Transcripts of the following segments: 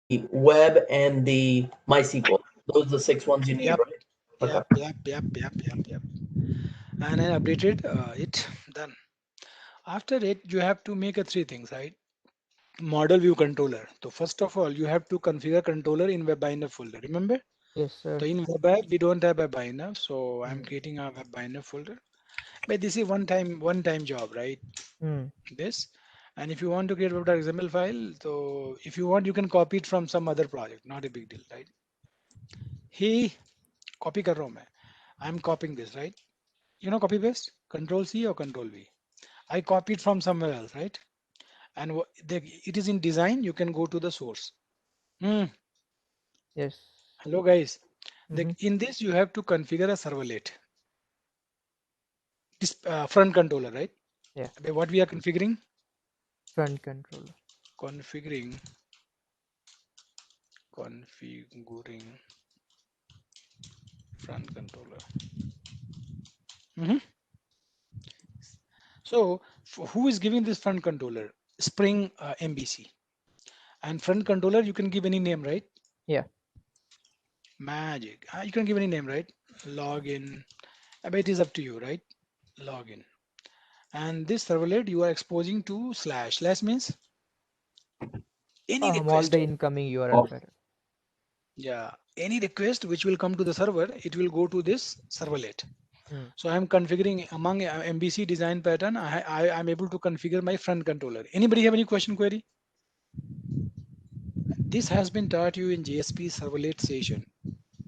web and the MySQL. Those are the 6 ones you need, Yep, right? Okay. yep. And I updated it. Done. After it, you have to make a three things, right? Model view controller. So first of all, you have to configure controller in web binder folder. Remember? Yes, sir. So in web app, we don't have web binder, so I'm Hmm. creating a web binder folder. But this is one time job, right? Hmm. This. And if you want to create web.xml file, so if you want, you can copy it from some other project. Not a big deal, right? He copy कर रहा हूँ मैं. I'm copying this, right? You know, copy paste, Control C or Control V. I copied from somewhere else, right? And it is in design. You can go to the source. Hmm. Yes. Hello, guys. Mm-hmm. In this, you have to configure a servlet, this front controller, right? Yeah. What we are configuring? Front controller. Configuring, configuring front controller. Mhm. So, who is giving this front controller? Spring MVC. And front controller, you can give any name, right? Yeah. Magic. You can give any name, right? Login. But it is up to you, right? Login. And this servlet you are exposing to slash. Slash means any All request. the incoming URL Oh, pattern. Yeah, any request which will come to the server, it will go to this servlet. Hmm. So I'm configuring among MVC design pattern. I'm able to configure my front controller. Anybody have any question query? This has been taught you in JSP servlet session.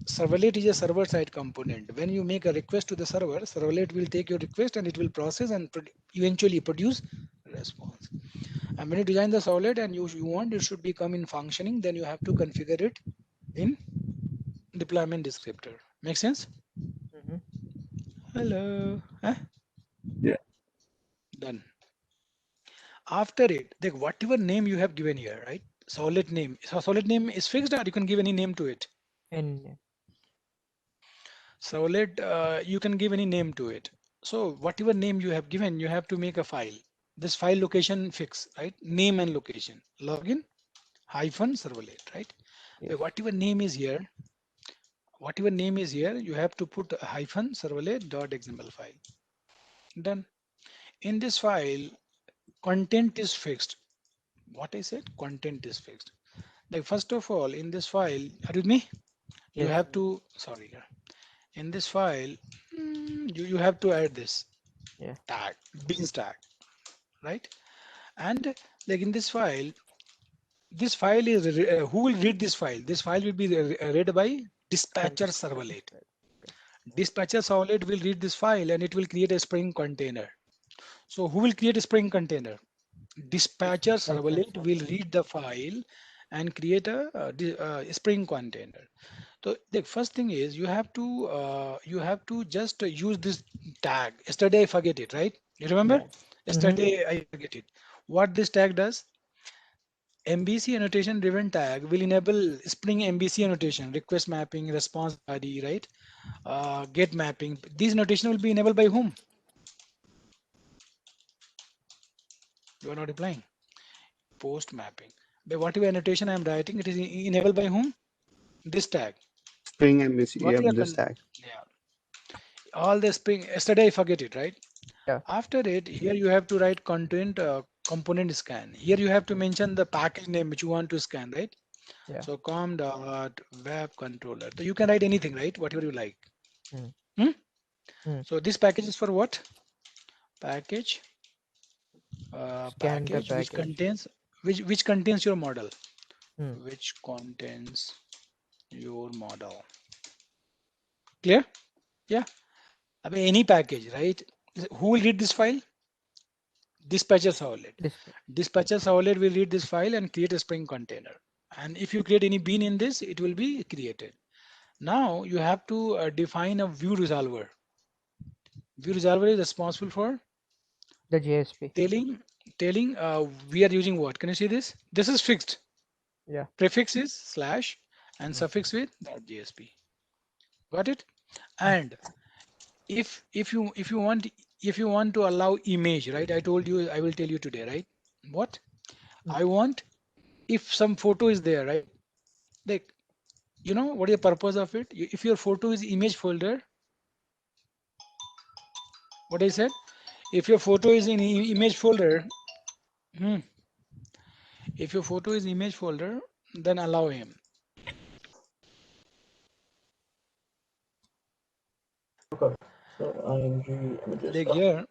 Servlet is a server side component. When you make a request to the server, servlet will take your request and it will process and eventually produce response. And when you design the servlet and you want it should become in functioning, then you have to configure it in deployment descriptor. Make sense? Mm-hmm. Hello. Huh? yeah. Done. After it, like whatever name you have given here, right? Solid name. So solid name is fixed, or you can give any name to it. And Solid, you can give any name to it. So whatever name you have given, you have to make a file. This file location fix, right? Name and location. Login hyphen servlet, right? yes. But whatever name is here, you have to put a hyphen servlet.xml file. Done. In this file, content is fixed. What I said, content is fixed. Like first of all, in this file, are you with me? You Yes. have to, sorry, yeah. In this file, you have to add this Yeah. tag, beans tag, right? And like in this file is, who will read this file? This file will be read by dispatcher Container servlet. dispatch. Okay. Dispatcher servlet will read this file and it will create a Spring container. So who will create a Spring container? Dispatcher Dispatcher servlet will server. read the file and create a, Spring container. So the first thing is you have to just use this tag. Yesterday I forget it, right? You remember? Yeah. Mm-hmm. Yesterday I forget it. What this tag does? MVC annotation driven tag will enable Spring MVC annotation, request mapping, response body, right? Get mapping. These annotation will be enabled by whom? You are not replying. Post mapping. By whatever annotation I am writing, it is enabled by whom? This tag. Spring MVC, Got yep, your this tag. yeah. All the Spring. Yesterday I forget it, right? Yeah. After it, here you have to write content component scan. Here you have to Mm. mention the package name which you want to scan, right? Yeah. So com dot web controller. So you can write anything, right? Whatever you like. Mm. Hmm? Mm. So this package is for what? Package, Scan the package package. which contains your model, Mm. which contains your model. Clear? Yeah. I mean any package, right? Who will read this file? Dispatcher servlet. Dispatch. Dispatcher servlet will read this file and create a Spring container. And if you create any bean in this, it will be created. Now you have to define a view resolver. View resolver is responsible for The JSP. telling we are using what? Can you see this? This is fixed. Yeah. Prefix is slash and Mm. suffix with .jsp. Got it? Mm. And if you want to allow image, right? I told you I will tell you today, right? What? Mm. I want if some photo is there, right? Like, you know what is the purpose of it? If your photo is image folder, what I said, if your photo is in image folder, hmm, if your photo is image folder, then allow him. Okay. So IMG images.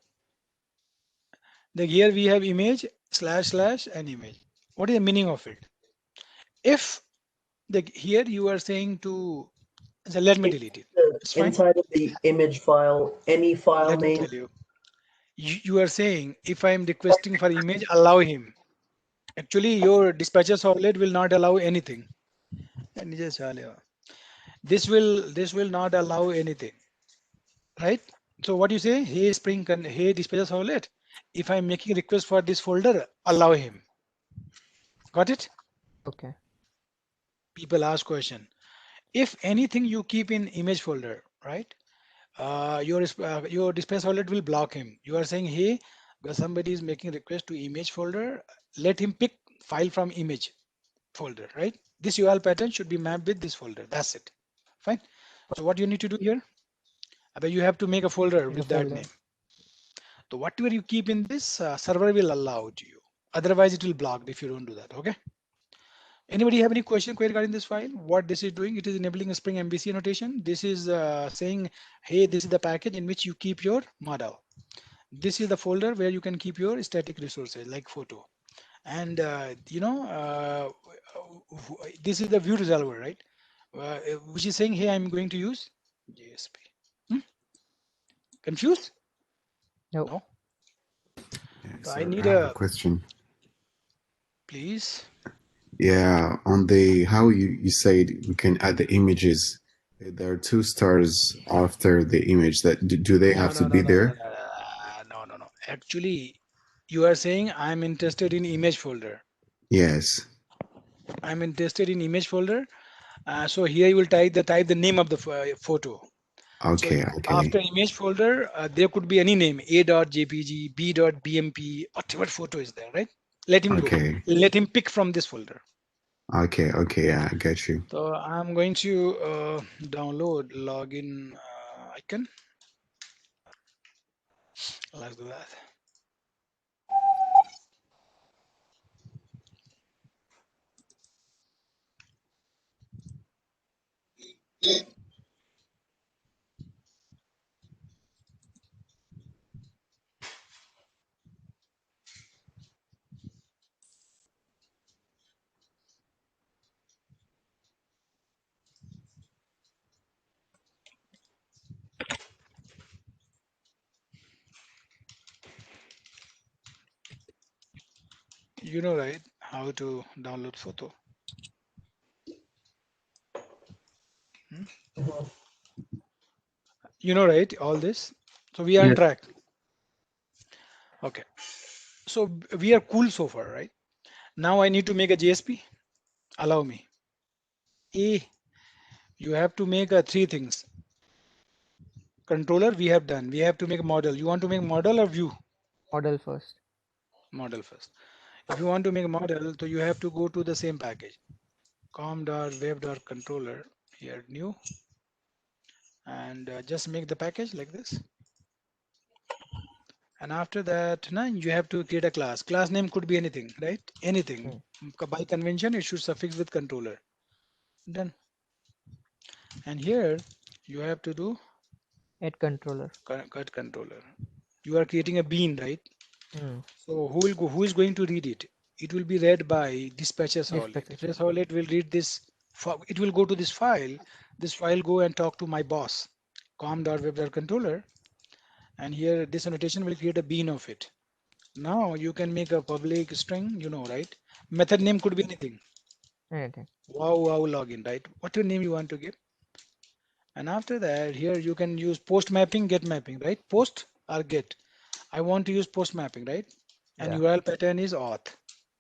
Here we have image / and image. What is the meaning of it? If here you are saying to, so let me delete it. It's fine. Inside of the image file, any file Let me name. tell you. You are saying if I am requesting for image, allow him. Actually, your dispatcher solid will not allow anything. And this will not allow anything, right? So what you say? Hey Spring, hey dispatcher solid. If I'm making request for this folder, allow him. Got it? Okay. People ask question. If anything you keep in image folder, right? Your dispatcher solid will block him. You are saying, hey, somebody is making request to image folder. Let him pick file from image folder, right? This URL pattern should be mapped with this folder. That's it. Fine. So what you need to do here? You have to make a folder Make a with that folder. name. So whatever you keep in this, server will allow to you. Otherwise, it will block if you don't do that. Okay. Anybody have any question regarding this file? What this is doing? It is enabling a Spring MVC notation. This is saying, hey, this is the package in which you keep your model. This is the folder where you can keep your static resources like photo. And this is the view resolver, right? Which is saying, hey, I'm going to use JSP. Confused? No. No. Yeah, So I sir, need I have a a, question. please. Yeah, on the how you said we can add the images. There are two stars after the image. That do they No, have to no, be no, no, no, there? no, no, no, no. Actually, you are saying I'm interested in image folder. Yes. I'm interested in image folder. So here you will type the name of the photo. So Okay, after okay, image folder, there could be any name, a.jpg, b.bmp, whatever photo is there, right? Let him go. okay, Let him pick from this folder. okay. Yeah, I get you. So I'm going to download login icon. Let's do that. You know, right? How to download photo. Hmm? Mhm. You know, right? All this. So we are on Yeah. track. Okay. So we are cool so far, right? Now I need to make a JSP. Allow me. A, you have to make three things. Controller we have done. We have to make a model. You want to make model or view? Model first. Model first. If you want to make a model, so you have to go to the same package. com.web.controller. Here new, and just make the package like this. And after that, now you have to create a class. Class name could be anything, right? Anything. By convention, it should suffix with controller. Done. And here you have to do Add controller. cut controller. You are creating a bean, right? Hmm. So who is going to read it? It will be read by dispatcher solid. Dispatcher Dispatcher solid. solid will read this. It will go to this file. This file go and talk to my boss, com.web.controller, and here this annotation will create a bean of it. Now you can make a public string, you know, right? Method name could be anything. Anything. Wow login, right? What your name you want to give? And after that, here you can use post mapping, get mapping, right? Post or get. I want to use post mapping, right? And Yeah. URL pattern is auth,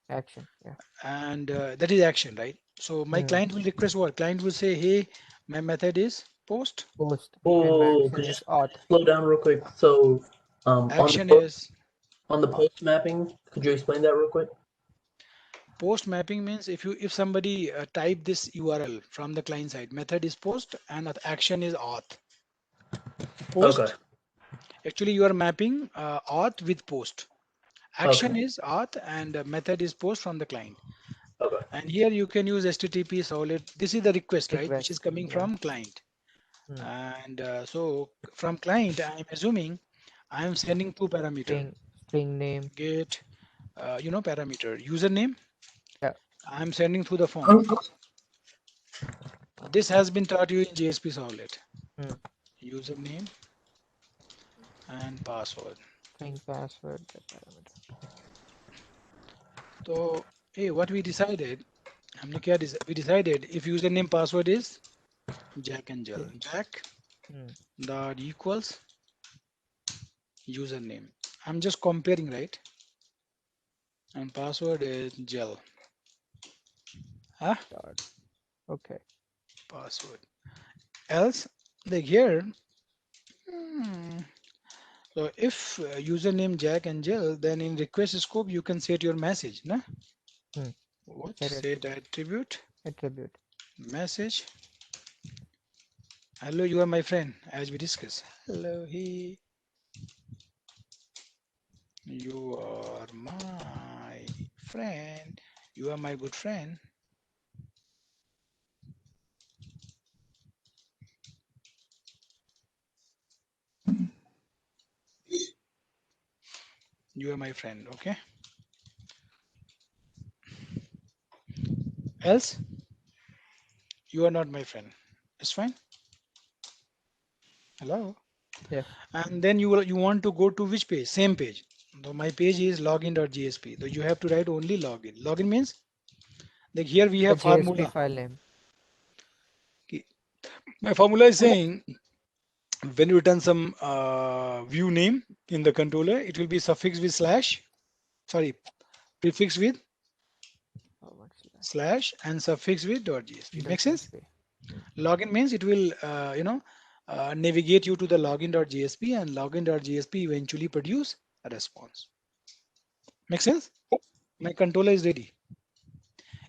Action. Yeah. and that is action, right? So my Hmm. client will request what? Client will say, hey, my method is post. Post and my Oh, action could you is auth. slow down real quick? So, on the Action is on the Auth. post mapping, could you explain that real quick? Post mapping means if somebody type this URL from the client side, method is post and the action is auth. Post, Okay. actually you are mapping auth with post. Action Okay. is auth and method is post from the client. Okay. And here you can use HTTP solid. This is the request, right? Which is Request. coming Yeah. from client. Hmm. And so from client, I'm assuming I'm sending two parameter. String name. Get, parameter. Username, Yeah. I'm sending through the form. This has been taught you in JSP Solid. Hmm. Username and password. String password. The parameter. So, hey, what we decided, we decided if username password is Jack and Jill. Yeah. Jack Hmm. dot equals username. I'm just comparing, right? And password is Jill. Huh? Dot. Okay. Password. Else, like here, hmm, so if username Jack and Jill, then in request scope you can set your message, na? Hmm. What? Set Set attribute attribute. message. Hello, you are my friend, as we discussed. Hello, you are my friend. You are my good friend. You are my friend. Okay. Else, you are not my friend. It's fine. Hello. Yeah. And then you want to go to which page? Same page. So my page is login.jsp. So you have to write only login. Login means like here we The have JSP formula. file name. Okay. My formula is saying when you return some view name in the controller, it will be suffixed with slash. Sorry, prefix with Forward slash and suffix with .jsp. dot Make sense? JSP. Hmm. Login means it will, navigate you to the login.jsp and login.jsp eventually produce a response. Make sense? My controller is ready.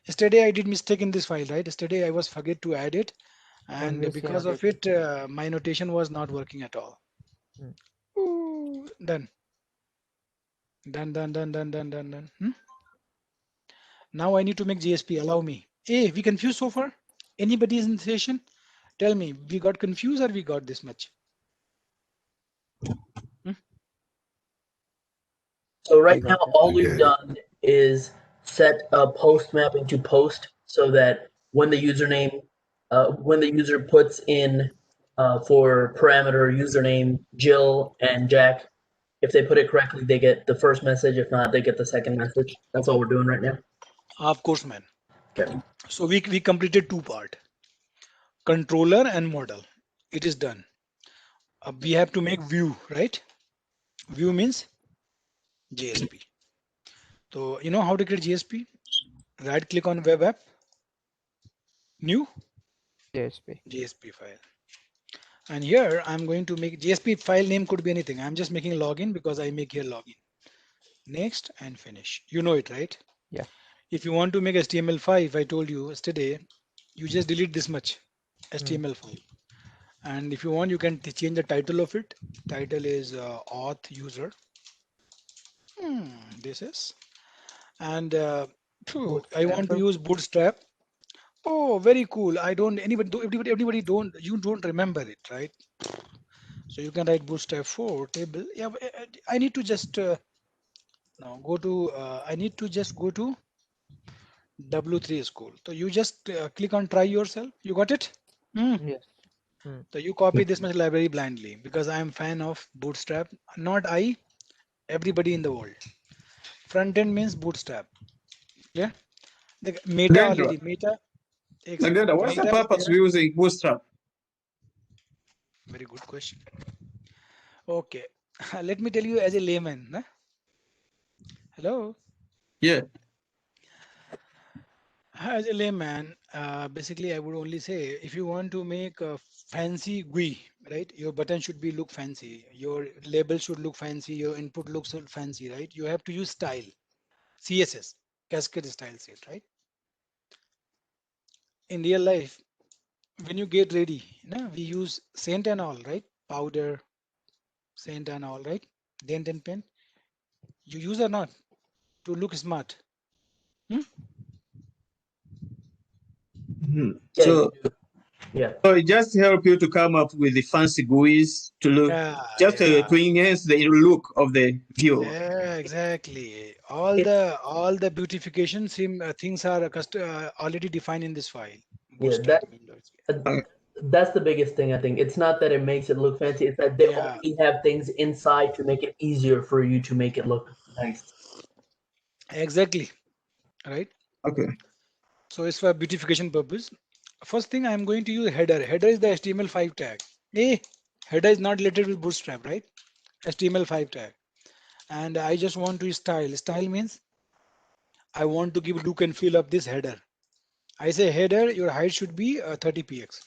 Yesterday I did mistake in this file, right? Yesterday I was forget to add it, and MVC because of annotation. it, my notation was not working at all. Hmm. Ooh, done. Done. Now I need to make JSP. Allow me. Hey, we confused so far? Anybody is in the session? Tell me, we got confused or we got this much? Hmm? So I right now, got it. all We we've get it. done is set a post mapping to post so that when the when the user puts in for parameter username Jill and Jack, if they put it correctly, they get the first message. If not, they get the second message. That's all we're doing right now. Of course, man. Okay. So we completed two part, controller and model. It is done. We have to make view, right? View means JSP. So you know how to create JSP? Right click on web app, new JSP. JSP file. And here I'm going to make JSP file name could be anything. I'm just making login because I make here login. Next and finish. You know it, right? Yeah. If you want to make HTML5, if I told you yesterday, you just delete this much Hmm. HTML file. And if you want, you can change the title of it. Title is auth user. This is. And I want to Bootstrapper. use Bootstrap. Oh, very cool. I don't, everybody don't, you don't remember it, right? So you can write Bootstrap 4 table. Yeah, I need to just, now go to, I need to just go to W3 school. So you just click on try yourself. You got it? Hmm. Yes. Hmm. So you copy this much library blindly because I am fan of Bootstrap. Not I, everybody in the world. Front end means Bootstrap. Yeah. The meta Nagendra, already. Meta. एक second. Nagendra, what's the Meta is purpose of there. using Bootstrap? Very good question. Okay. Let me tell you as a layman. Nah? Hello. Yeah. As a layman, basically I would only say if you want to make a fancy GUI, right? Your button should be look fancy. Your label should look fancy. Your input looks fancy, right? You have to use style, CSS. cascade style sheet, right? In real life, when you get ready, we use scent and all, right? Powder, scent and all, right? Dent and pen. You use or not to look smart? Hmm? Mhm. Yeah, So, you do. Yeah. so it just help you to come up with the fancy GUIs to look, Yeah, just yeah, to enhance the look of the viewer. yeah, exactly. All It, the beautification things are already defined in this file. yeah, Bootstrap Windows. uh, Uh, that's the biggest thing I think. It's not that it makes it look fancy, it's that they Yeah, already have things inside to make it easier for you to make it look nice. exactly. Right. okay. So it's for beautification purpose. First thing I'm going to use header. Header is the HTML5 tag. Hey, header is not related with Bootstrap, right? HTML5 tag. And I just want to style. Style means I want to give look and feel of this header. I say header, your height should be 30 px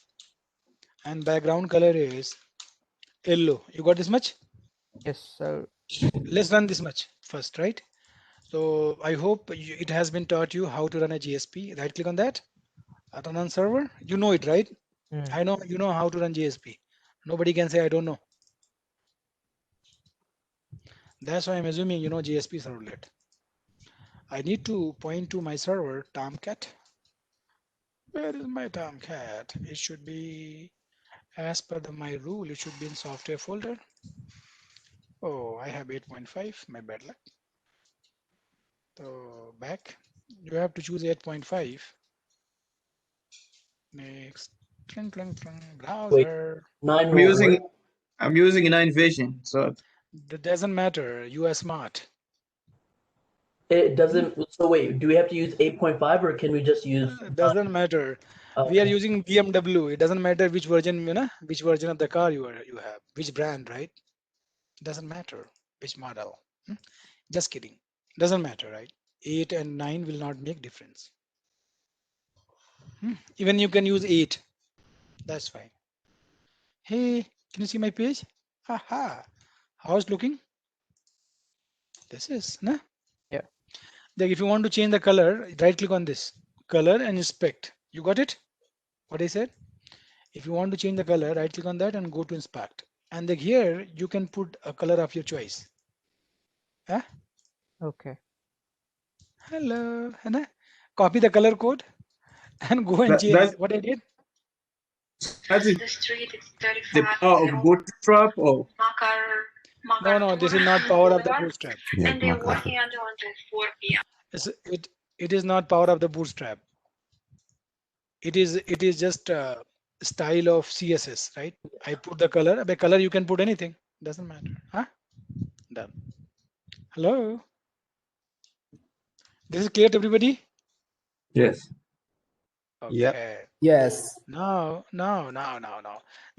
and background color is yellow. You got this much? Yes, sir. Let's run this much first, right? So I hope it has been taught you how to run a GSP. Right click on that, run on server. You know it, right? Hmm. I know you know how to run GSP. Nobody can say I don't know. That's why I'm assuming you know GSP servlet. I need to point to my server Tomcat. Where is my Tomcat? It should be as per my rule. It should be in software folder. Oh, I have 8.5. My bad luck. So back. You have to choose 8.5. Next. Cling, cling, cling. Wait, Browser. 9 I'm won't work. using 9 Vision. So That doesn't matter. You are smart. It Hmm? doesn't. So wait, do we have to use 8.5 or can we just use Doesn't matter. 9? We are Okay. using BMW. It doesn't matter which version, which version of the car you have, which brand, right? Doesn't matter which model. Hmm? Just kidding. Doesn't matter, right? 8 and 9 will not make difference. Even you can use 8. That's fine. Hey, can you see my page? Haha. How's looking? This is, nah? Yeah. Like if you want to change the color, right click on this. Color and inspect. You got it? What I said? If you want to change the color, right click on that and go to inspect. And then here you can put a color of your choice. Huh? Okay. Hello. Huh? Copy the color code and go and that change. that's What I did? that is the power of Bootstrap or No, this is not power of the bootstrap. Yeah, Maca. It is not power of the bootstrap. It is just style of CSS, right? I put the color. By color you can put anything. Doesn't matter. Huh? Done. Hello. This is clear to everybody? yes. Yep. Okay. Yes. Now.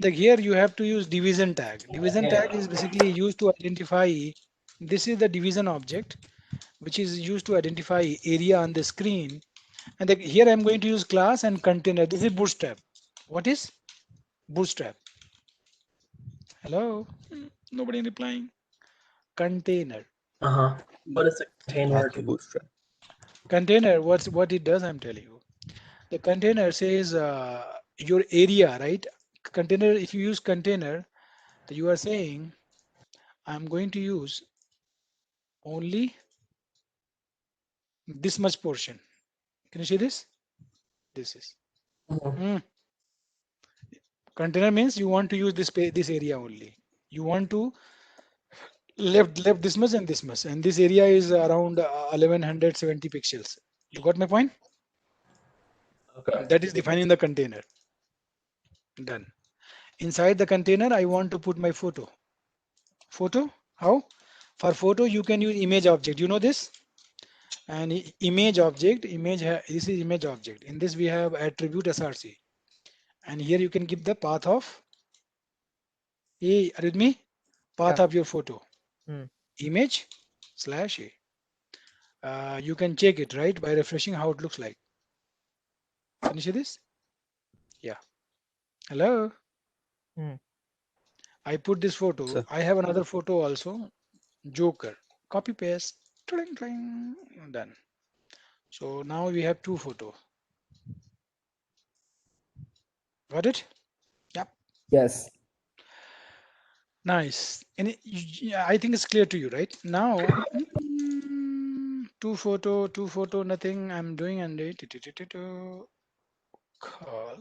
Like here you have to use division tag. Division tag is basically used to identify, this is the division object, which is used to identify area on the screen. And then here I'm going to use class and container. This is bootstrap. What is bootstrap? Hello? Nobody replying. Container. Uh-huh. What is a container After to Bootstrap. Container, what it does, I'm telling you. The container says your area, right? Container, if you use container, you are saying I'm going to use only this much portion. Can you see this? This is. Mhm. Hmm. Container means you want to use this area only. You want to left this much, and this area is around 1170 pixels. You got my point? Okay. That is defining the container. Done. Inside the container, I want to put my photo. Photo? How? For photo, you can use image object. You know this? And image object, this is image object. In this, we have attribute src. And here you can give the path of, hey, are you with me? Path Yeah. of your photo. Hmm. Image slash a. You can check it, right? By refreshing how it looks like. Can you see this? Yeah. Hello. Hmm. I put this photo. So, I have another photo also. Joker. Copy paste. Tling, tling. Done. So now we have 2 photos. Got it? Yep. Yes. Nice. And I think it's clear to you, right? Now, 2 photo, nothing I'm doing, and call.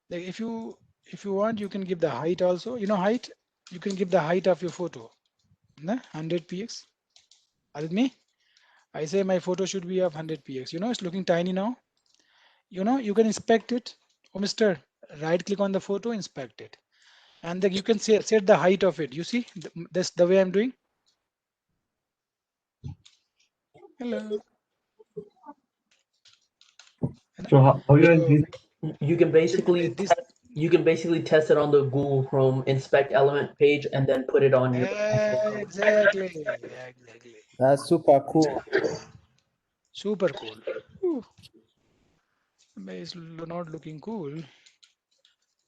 Like if you want, you can give the height also. You know height? You can give the height of your photo. 100 px. Are with me? I say my photo should be of 100 px. You know, it's looking tiny now. You know, you can inspect it. Oh, mister, right click on the photo, inspect it. And then you can set the height of it. You see, that's the way I'm doing. Hello. So how you So increase? You can basically this test it on the Google Chrome inspect element page and then put it on your exactly. That's super cool. Super cool. Ooh, it's not looking cool.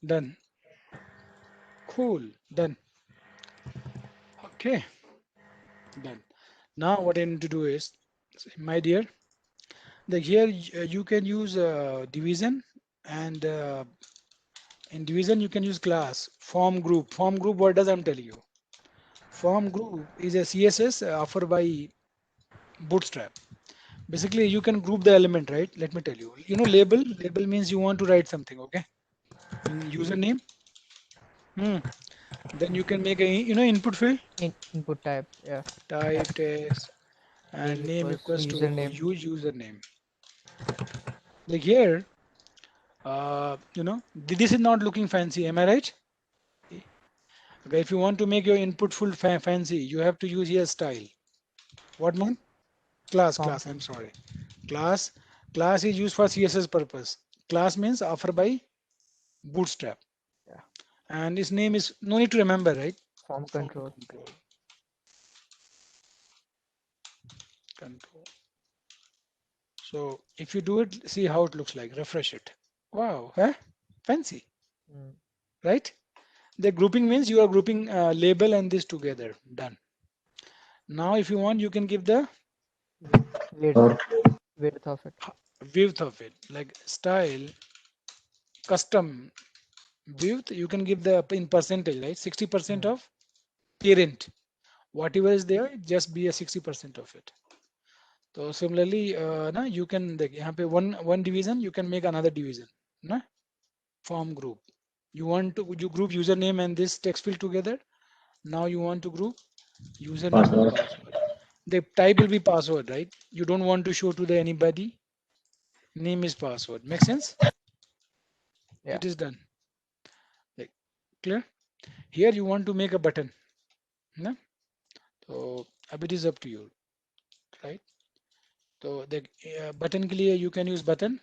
Done. Cool. Done. Okay. Done. Now what I need to do is, my dear, here you can use division, and in division you can use class form group. Form group, what does I'm telling you? Form group is a CSS offered by Bootstrap. Basically, you can group the element, right? Let me tell you. You know, label means you want to write something, okay? In username, then you can make a input field, Input type. Yeah. type text, and Name name equals equals to username. use username. Like here, this is not looking fancy. Am I right? Okay, if you want to make your input full fancy, you have to use here style. What name? Class. I'm sorry. Class. Class is used for CSS purpose. Class means offered by Bootstrap. Yeah. And his name is, no need to remember, right? Form control. Control. So if you do it, see how it looks like. Refresh it. Wow, fancy, right? The grouping means you are grouping label and this together. Done. Now, if you want, you can give the Width of it. width of it, like style, custom width. You can give the in percentage, right? 60% of parent. Whatever is there, just be a 60% of it. So similarly, you can यहाँ पे one division, you can make another division. ना? Form group. You want to group username and this text field together. Now you want to group username and password. The type will be password, right? You don't want to show to the anybody. Name is password. Make sense? Yeah. It is done. Like, clear? Here you want to make a button. No? So it is up to you, right? So the button के लिए you can use button.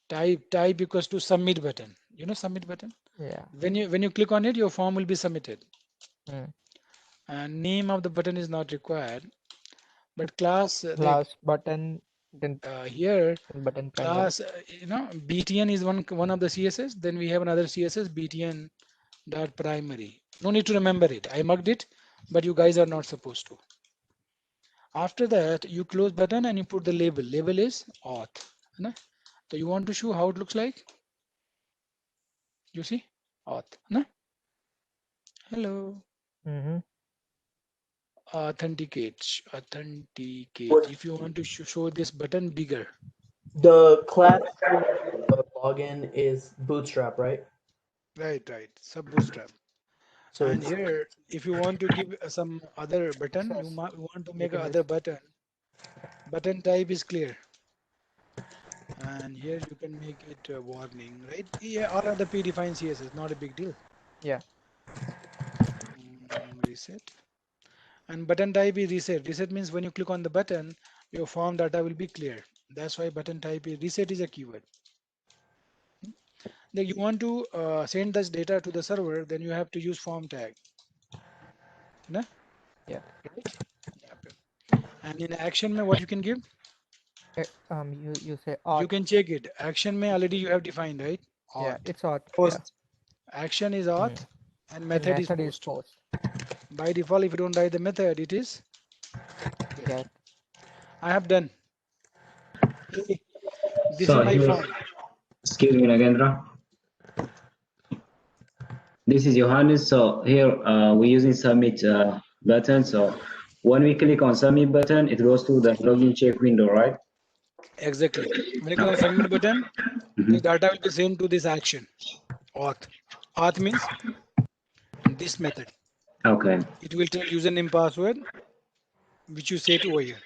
Type equals to submit button. You know submit button? Yeah. When you click on it, your form will be submitted. Mm. And name of the button is not required. But class Button, then here button primary. class BTN is one of the CSS. Then we have another CSS BTN dot primary. No need to remember it. I marked it, but you guys are not supposed to. After that, you close button and you put the label. Label is auth. No? So you want to show how it looks like? You see auth. No? Hello. Authenticate. If you want to show this button bigger. The class login is Bootstrap, right? Right. Sub Bootstrap. So And here, if you want to give some other button, you want to make another button. Button type is clear. And here you can make it a warning, right? Yeah, all of the predefined CSS, not a big deal. Yeah. Reset. And button type is reset. Reset means when you click on the button, your form data will be clear. That's why button type is reset is a keyword. Then you want to send this data to the server, then you have to use form tag. No? Yeah. Right? And in action, what you can give? You say auth. You can check it. Action may already you have defined, right? Auth. Yeah, it's auth. Post. Action is auth and method is post. By default, if you don't write the method, it is Get. I have done. basically, this So is my here, form. excuse me, Nagendra. This is Johannes. So here we're using submit button. So when we click on submit button, it goes to the login check window, right? Exactly. When you click on the Okay. submit button, Mhm. the data will be sent to this action. Auth. Auth means this method. Okay. It will tell username password, which you set over here.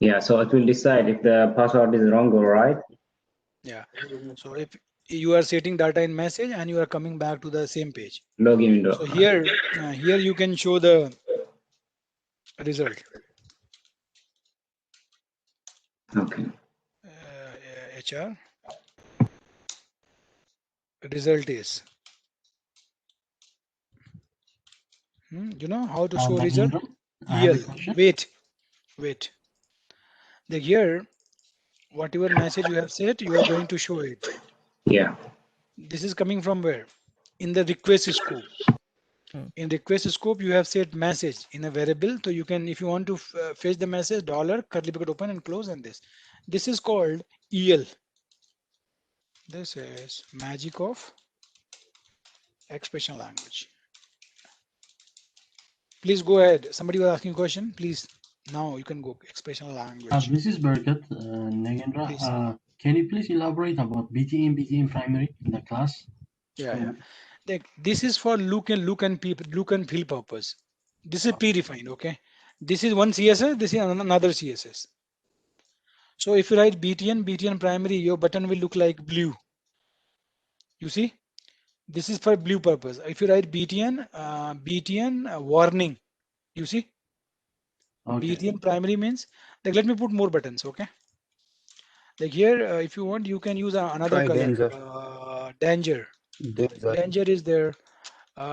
Yeah. So it will decide if the password is wrong or right. Yeah. So if you are setting data in message and you are coming back to the same page. Login window. So here you can show the result. Okay. HR result is. You know how to show result? Nagendra, I have a EL. question. Wait. The here, whatever message you have set, you are going to show it. Yeah. This is coming from where? In the request scope. In request scope, you have set message in a variable. So you can, if you want to fetch the message, dollar, curly bracket open and close and this. This is called EL. This is magic of expression language. Please go ahead. Somebody was asking a question. Please, now you can go expression language. This is Berkat. Nagendra, Please. can you please elaborate about BTN primary in the class? Yeah. This is for look and feel purpose. This is predefined, okay? This is one CSS, this is another CSS. So if you write BTN primary, your button will look like blue. You see? This is for blue purpose. If you write BTN warning, you see? Okay. BTN primary means, like, let me put more buttons, okay? Like here, if you want, you can use another Try color. danger. Danger. Danger is there.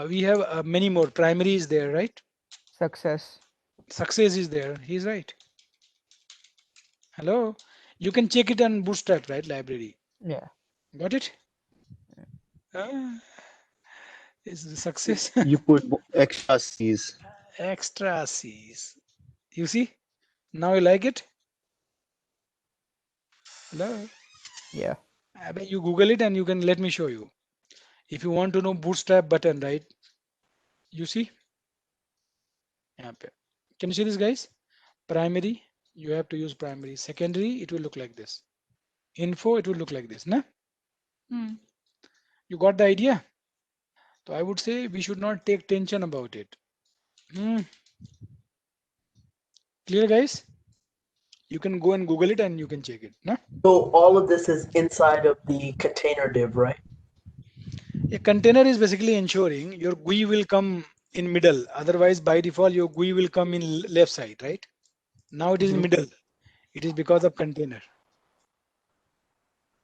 We have many more. Primary is there, right? Success. Success is there. He's right. Hello. You can check it on Bootstrap, right? Library. Yeah. Got it? Is the success You put extra C's. extra C's. You see? Now you like it? Hello. Yeah. I bet you Google it and you can let me show you. If you want to know Bootstrap button, right? You see? Can you see this, guys? Primary, you have to use primary. Secondary, it will look like this. Info, it will look like this. Nah? You got the idea? So I would say we should not take tension about it. Clear, guys? You can go and Google it and you can check it. Nah? So all of this is inside of the container div, right? A container is basically ensuring your GUI will come in middle. Otherwise, by default, your GUI will come in left side, right? Now it is in middle. It is because of container.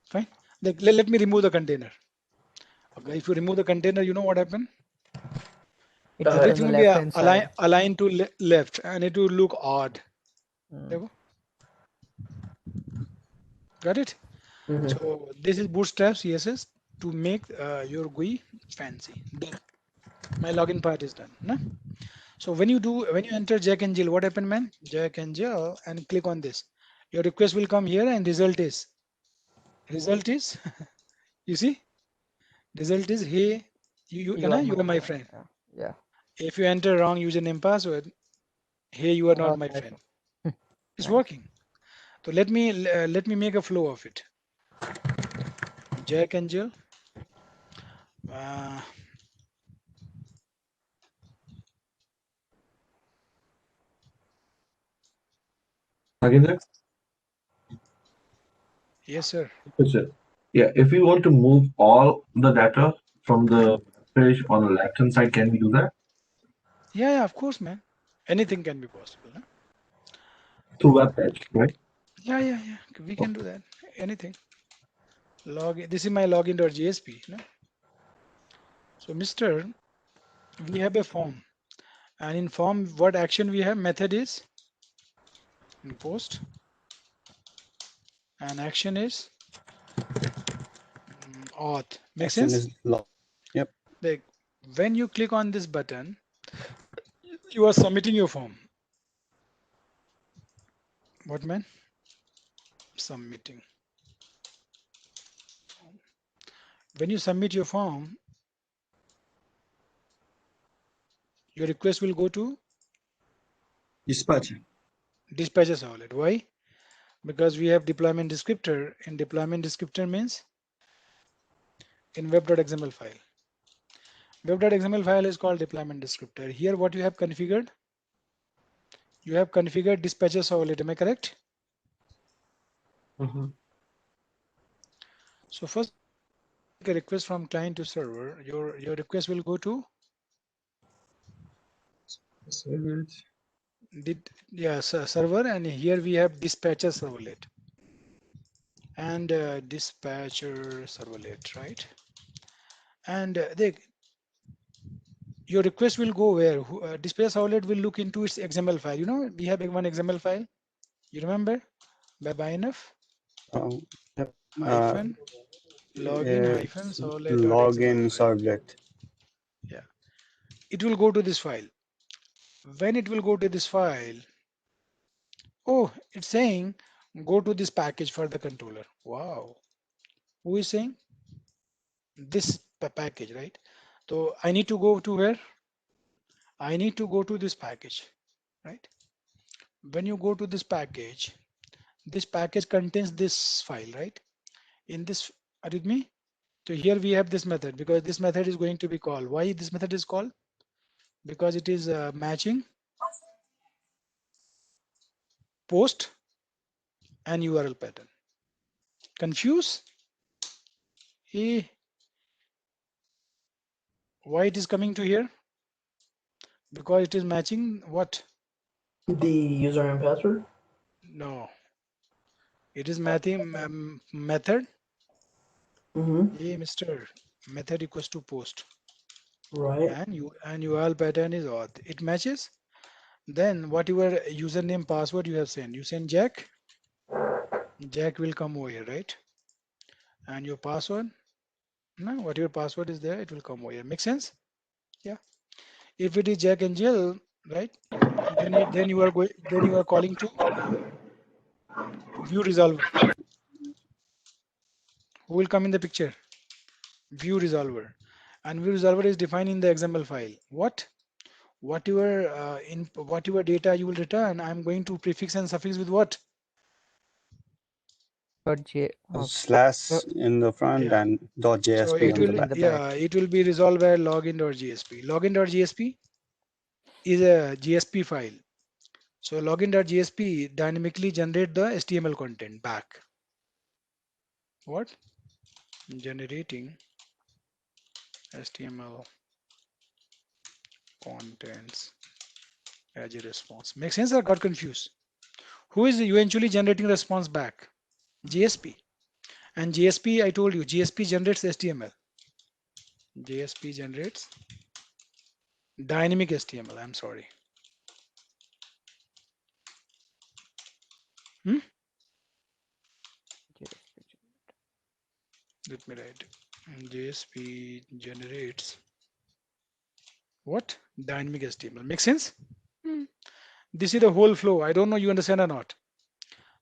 Fine. Let me remove the container. Okay. If you remove the container, you know what happened? It becomes Everything the will be left hand side. aligned to left and it will look odd. Got it? So this is Bootstrap CSS to make your GUI fancy. There. My login part is done. No? So when you enter Jack and Jill, what happened, man? Jack and Jill, and click on this. Your request will come here, and result is you see, result is hey, you are my friend. Yeah. If you enter wrong username password, hey, you are not my friend. It's working. So let me make a flow of it. Jack and Jill. Nagendra? Yes, sir. Yes, sir. Yeah, if we want to move all the data from the page on the left hand side, can we do that? Yeah, of course, man. Anything can be possible. Huh? Through web page, right? Yeah. We can do that. Anything. Login. This is my login.jsp. No? So, Mister, we have a form, and in form, what action we have? Method is in post, and action is auth. Make Action sense? is log. Yep. Like when you click on this button, you are submitting your form. What, man? Submitting. When you submit your form, your request will go to Dispatch. dispatcher servlet. Why? Because we have deployment descriptor, and deployment descriptor means in web.xml file. Web.xml file is called deployment descriptor. Here what you have configured? You have configured dispatcher servlet. Am I correct? Mm-hmm. So first, a request from client to server. Your request will go to server, and here we have dispatcher servlet and dispatcher servlet, right? And your request will go where? Dispatcher servlet will look into its XML file. You know, we have one XML file. You remember? By BINF Yep. hyphen login hyphen It's servlet.xml login file. servlet. Yeah, it will go to this file. When it will go to this file, oh, it's saying go to this package for the controller. Wow. Who is saying this package, right? So I need to go to where? I need to go to this package, right? When you go to this package contains this file, right? In this, are you with me? So here we have this method, because this method is going to be called. Why this method is called? Because it is matching post and URL pattern. Confuse? Why it is coming to here? Because it is matching what? The username password. No, it is matching method. Mm-hmm. Hey, Mr. Method equals to post, Right. and URL pattern is auth. It matches. Then whatever username password you have sent, you send Jack. Jack will come over here, right? And your password, no, whatever password is there, it will come over here. Make sense? Yeah. If it is Jack and Jill, right? Then you are going. Then you are calling to view resolver. Who will come in the picture? View resolver. And view resolver is defined in the XML file. What? Whatever data you will return, I'm going to prefix and suffix with what? Slash in the front Yeah. and So .jsp it on the will, back. it will be resolved by login.jsp. Login.jsp is a GSP file. So login.jsp dynamically generate the HTML content back. What? Generating HTML contents as a response. Make sense or got confused? Who is eventually generating response back? GSP. And GSP, I told you, GSP generates HTML. GSP generates dynamic HTML. I'm sorry. Let me write. JSP generates what? Dynamic HTML. Make sense? This is the whole flow. I don't know you understand or not.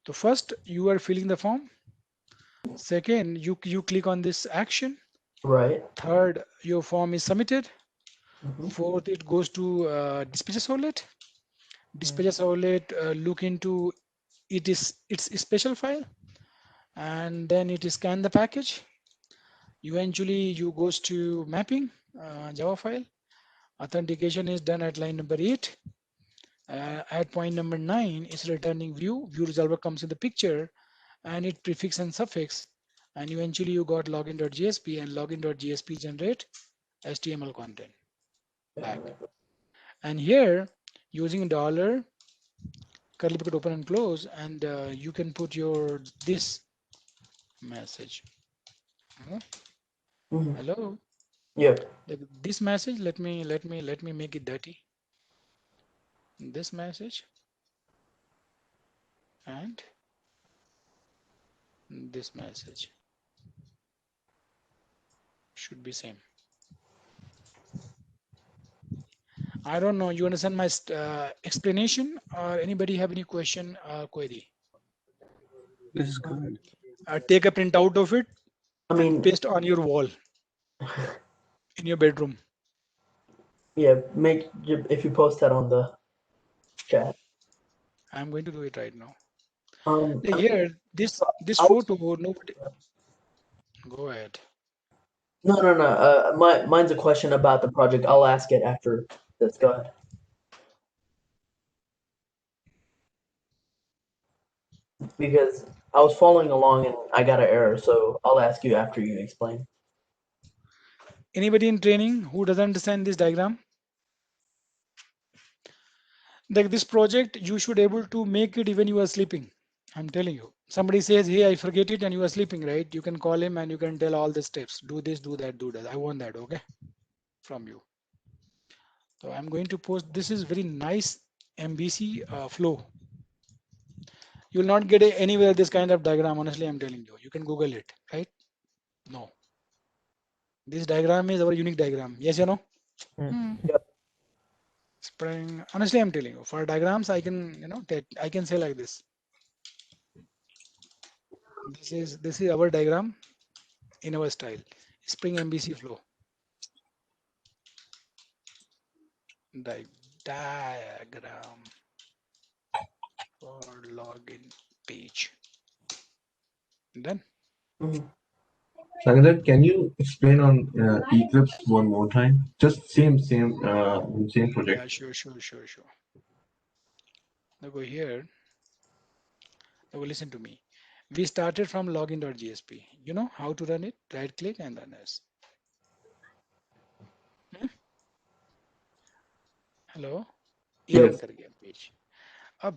So first you are filling the form. Second, you click on this action. Right. Third, your form is submitted. Mm-hmm. Fourth, it goes to dispatcher servlet. Dispatcher servlet look into its special file, and then it scan the package. Eventually, you goes to mapping Java file. Authentication is done at line number 8. At point number 9, it's returning view. View resolver comes in the picture, and it prefix and suffix. And eventually, you got login.jsp, and login.jsp generate HTML content back. And here, using dollar curly bracket open and close, and you can put your this message. Mm-hmm. Hello. Yep. This message. Let me make it dirty. This message and this message should be same. I don't know. You understand my explanation, or anybody have any question or query? This is good. Take a print out of it I mean, and paste on your wall in your bedroom. yeah, if you post that on the chat. I'm going to do it right now. Um, Here, this I was- photo, nobody. Go ahead. No. Mine's a question about the project. I'll ask it after this. Go ahead. Because I was following along and I got an error, so I'll ask you after you explain. Anybody in training who doesn't understand this diagram? Like this project, you should able to make it even you are sleeping. I'm telling you. Somebody says, hey, I forget it, and you are sleeping, right? You can call him and you can tell all the steps. Do this, do that, do that. I want that, okay? From you. So I'm going to post, this is very nice MVC flow. You will not get anywhere this kind of diagram, honestly, I'm telling you. You can Google it, right? No. This diagram is our unique diagram. Yes or no? Spring. Honestly, I'm telling you, for diagrams, I can, I can say like this. This is our diagram in our style. Spring MVC flow. Diagram for login page. Done. Sagar, can you explain on Eclipse one more time? Just same project. Yeah, sure. Now go here. Now listen to me. We started from login.jsp. You know how to run it? Right click and run as. Hello? Yes. Page. Up.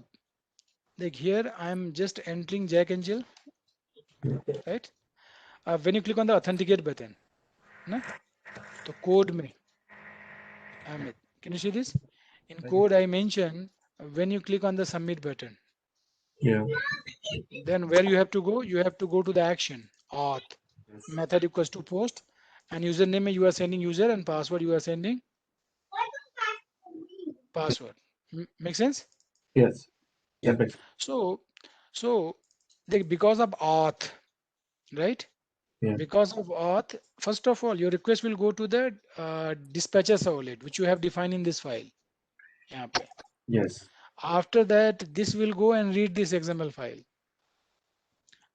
Like here, I'm just entering Jack and Jill, right? When you click on the authenticate button, na? So code में, Amit, can you see this? In code, I mention when you click on the submit button, Yeah. then where you have to go? You have to go to the action, auth, method equals to post, and username you are sending user and password you are sending password. Make sense? Yes. Yeah. Perfect. So because of auth, right? Yeah. Because of auth, first of all, your request will go to the dispatcher servlet, which you have defined in this file. यहाँ पे. Yes. After that, this will go and read this XML file.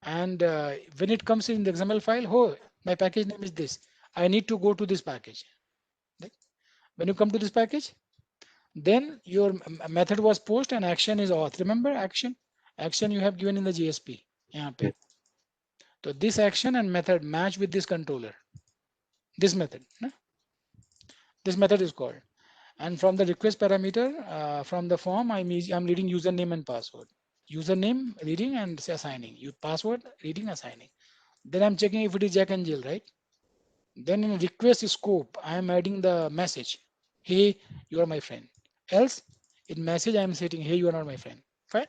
And when it comes in the XML file, oh, my package name is this. I need to go to this package. When you come to this package, then your method was post and action is auth. Remember action? Action you have given in the GSP. यहाँ पे. So this action and method match with this controller. This method. No? This method is called. And from the request parameter, from the form, I'm reading username and password. Username reading and assigning. Password reading, assigning. Then I'm checking if it is Jack and Jill, right? Then in request scope, I am adding the message. Hey, you are my friend. Else, in message, I am setting, hey, you are not my friend. Right?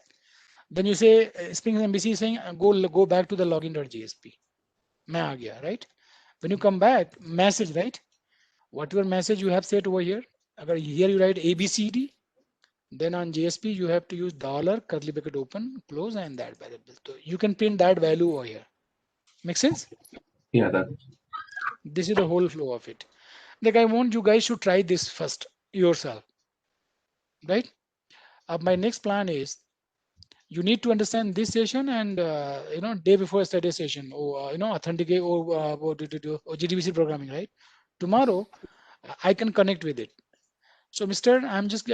Then you say, Spring MVC is saying, go back to the login.jsp. मैं आ गया, right? When you come back, message, right? Whatever message you have set over here, here you write ABCD, then on JSP you have to use dollar curly bracket open, close, and that variable. So you can print that value over here. Make sense? Yeah, that. This is the whole flow of it. Like I want you guys to try this first yourself, right? My next plan is you need to understand this session and day before study session or authenticate or GDBC programming, right? Tomorrow I can connect with it. So Mr. I'm just